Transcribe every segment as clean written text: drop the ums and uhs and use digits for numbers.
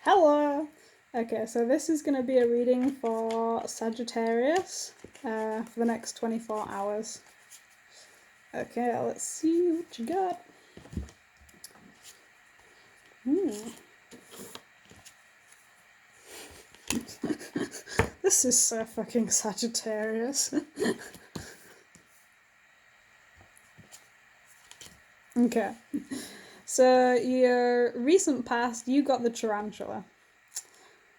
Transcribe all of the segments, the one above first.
Hello! Okay, so this is going to be a reading for Sagittarius for the next 24 hours. Okay, let's see what you got. This is so fucking Sagittarius. Okay, so your recent past, you got the tarantula.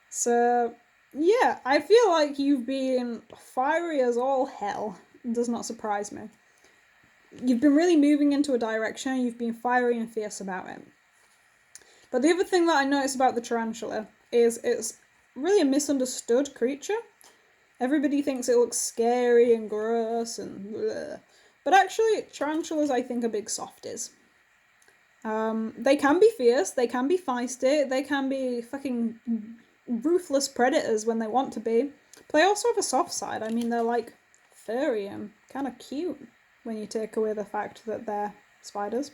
So, yeah, I feel like you've been fiery as all hell. It does not surprise me. You've been really moving into a direction, you've been fiery and fierce about it. But the other thing that I notice about the tarantula is it's really a misunderstood creature. Everybody thinks it looks scary and gross and bleh. But actually, tarantulas, I think, are big softies. They can be fierce, they can be feisty, they can be fucking ruthless predators when they want to be. But they also have a soft side. I mean, they're like furry and kind of cute when you take away the fact that they're spiders.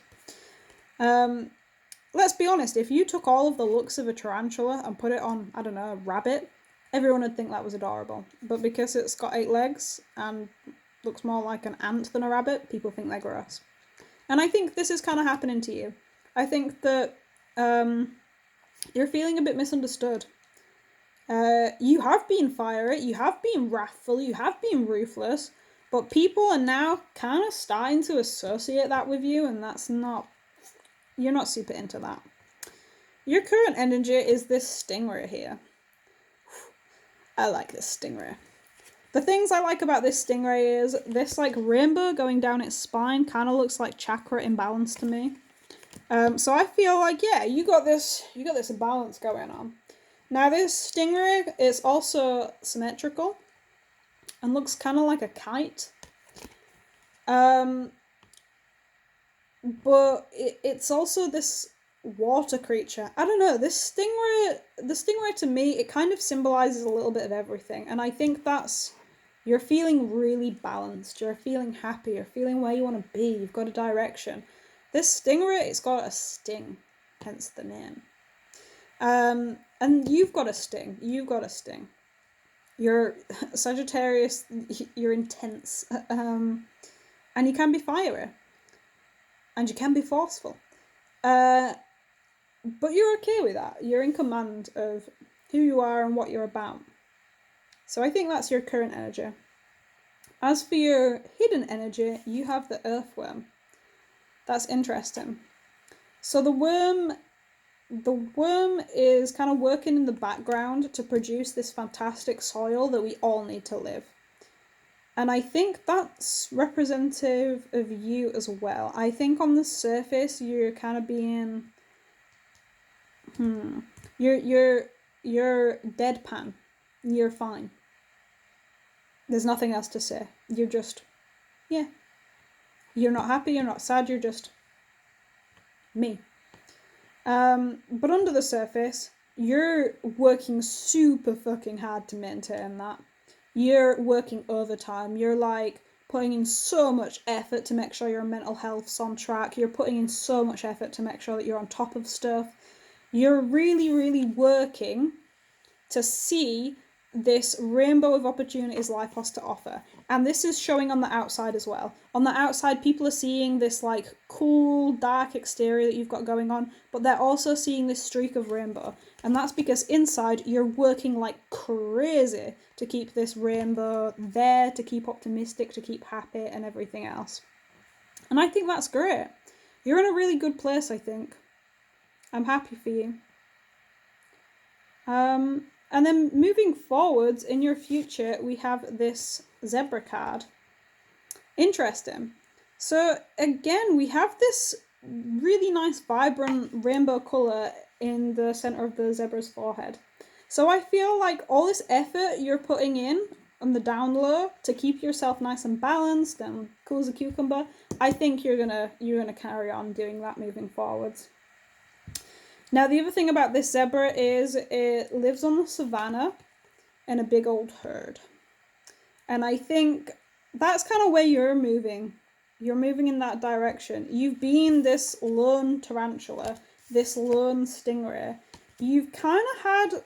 Let's be honest, if you took all of the looks of a tarantula and put it on, I don't know, a rabbit, everyone would think that was adorable. But because it's got 8 legs and looks more like an ant than a rabbit, people think they're gross. And I think this is kind of happening to you. I think that you're feeling a bit misunderstood. You have been fiery, you have been wrathful, you have been ruthless, but people are now kind of starting to associate that with you, and that's not... You're not super into that. Your current energy is this stingray here. I like this stingray. The things I like about this stingray is this like rainbow going down its spine kind of looks like chakra imbalance to me. So I feel like, yeah, you got this imbalance going on. Now this stingray is also symmetrical and looks kind of like a kite. But it's also this water creature. I don't know, the stingray to me, it kind of symbolizes a little bit of everything. And I think that's, you're feeling really balanced, you're feeling happy, you're feeling where you want to be, you've got a direction. This stingray, it's got a sting, hence the name. And you've got a sting, You're Sagittarius, you're intense, and you can be fiery. And you can be forceful. But you're okay with that. You're in command of who you are and what you're about. So I think that's your current energy. As for your hidden energy, you have the earthworm. That's interesting. So the worm is kind of working in the background to produce this fantastic soil that we all need to live. And I think that's representative of you as well. I think on the surface you're kind of being you're deadpan. You're fine. There's nothing else to say. You're just, yeah. You're not happy, you're not sad, you're just me. But under the surface, you're working super fucking hard to maintain that. You're working overtime. You're like putting in so much effort to make sure your mental health's on track. You're putting in so much effort to make sure that you're on top of stuff. You're really, really working to see this rainbow of opportunities life has to offer. And this is showing on the outside as well. On the outside, people are seeing this like cool, dark exterior that you've got going on, but they're also seeing this streak of rainbow. And that's because inside, you're working like crazy to keep this rainbow there, to keep optimistic, to keep happy and everything else. And I think that's great. You're in a really good place, I think. I'm happy for you. And then moving forwards in your future, we have this zebra card. Interesting. So again, we have this really nice vibrant rainbow colour in the centre of the zebra's forehead. So I feel like all this effort you're putting in on the down low to keep yourself nice and balanced and cool as a cucumber, I think you're gonna carry on doing that moving forwards. Now, the other thing about this zebra is it lives on the savannah in a big old herd. And I think that's kind of where you're moving. You're moving in that direction. You've been this lone tarantula, this lone stingray, you've kind of had,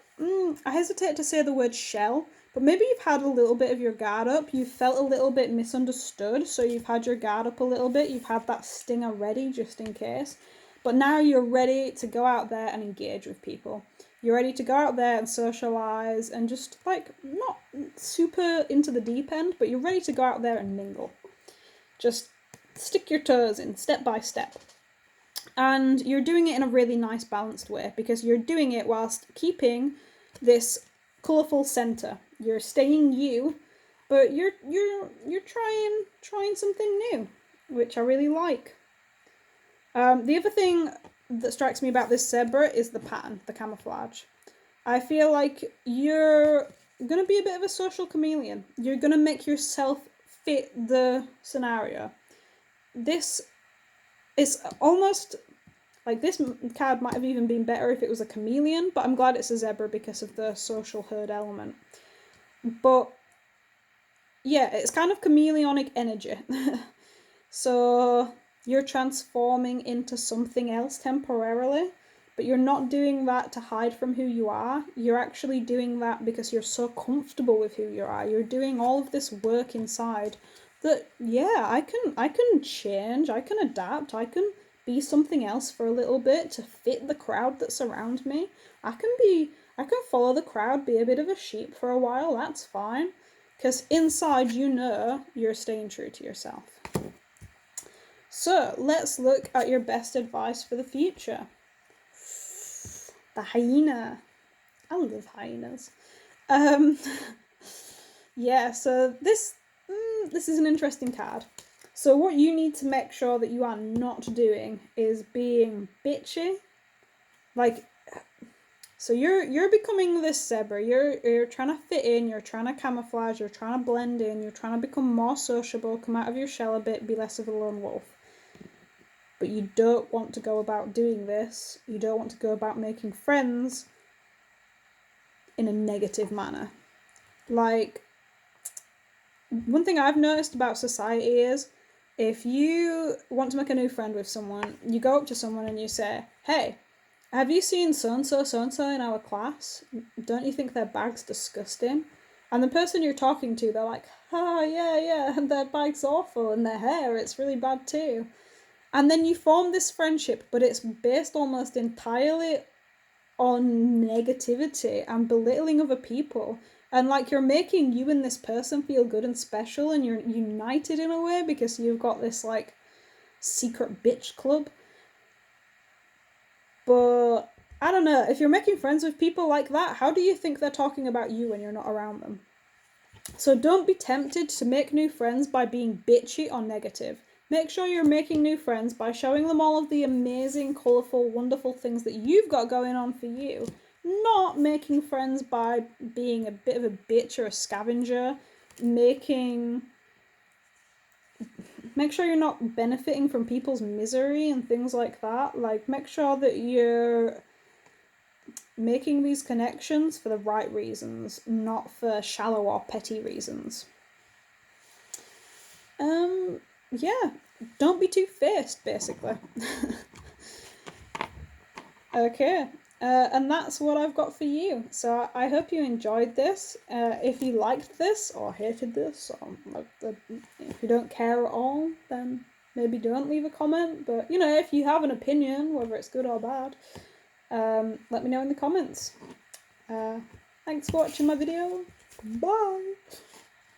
I hesitate to say the word shell, but maybe you've had a little bit of your guard up. You've felt a little bit misunderstood, so you've had your guard up a little bit. You've had that stinger ready just in case. But now you're ready to go out there and engage with people. You're ready to go out there and socialize and just like not super into the deep end, but you're ready to go out there and mingle. Just stick your toes in step by step. And you're doing it in a really nice balanced way because you're doing it whilst keeping this colourful centre. You're staying you, but you're trying something new, which I really like. The other thing that strikes me about this zebra is the pattern, the camouflage. I feel like you're going to be a bit of a social chameleon. You're going to make yourself fit the scenario. This is almost like this card might have even been better if it was a chameleon, but I'm glad it's a zebra because of the social herd element. But yeah, it's kind of chameleonic energy. So you're transforming into something else temporarily, but you're not doing that to hide from who you are. You're actually doing that because you're so comfortable with who you are. You're doing all of this work inside that, yeah, I can change, I can adapt, I can be something else for a little bit to fit the crowd that's around me. I can follow the crowd, be a bit of a sheep for a while, that's fine. Because inside you know you're staying true to yourself. So let's look at your best advice for the future. The hyena. I love hyenas. Yeah, so this is an interesting card. So what you need to make sure that you are not doing is being bitchy. Like, so you're becoming this zebra. You're trying to fit in. You're trying to camouflage. You're trying to blend in. You're trying to become more sociable. Come out of your shell a bit. Be less of a lone wolf. But you don't want to go about doing this. You don't want to go about making friends in a negative manner. Like, one thing I've noticed about society is if you want to make a new friend with someone, you go up to someone and you say, hey, have you seen so-and-so in our class? Don't you think their bag's disgusting? And the person you're talking to, they're like, oh, yeah, their bag's awful and their hair, it's really bad too. And then you form this friendship, but it's based almost entirely on negativity and belittling other people. And like you're making you and this person feel good and special and you're united in a way because you've got this like secret bitch club. But I don't know, if you're making friends with people like that, how do you think they're talking about you when you're not around them? So don't be tempted to make new friends by being bitchy or negative. Make sure you're making new friends by showing them all of the amazing, colourful, wonderful things that you've got going on for you. Not making friends by being a bit of a bitch or a scavenger. Make sure you're not benefiting from people's misery and things like that. Like, make sure that you're making these connections for the right reasons, not for shallow or petty reasons. Yeah, don't be two-faced, basically. Okay, and that's what I've got for you. So I hope you enjoyed this. If you liked this or hated this, or if you don't care at all, then maybe don't leave a comment. But, you know, if you have an opinion, whether it's good or bad, let me know in the comments. Thanks for watching my video. Bye!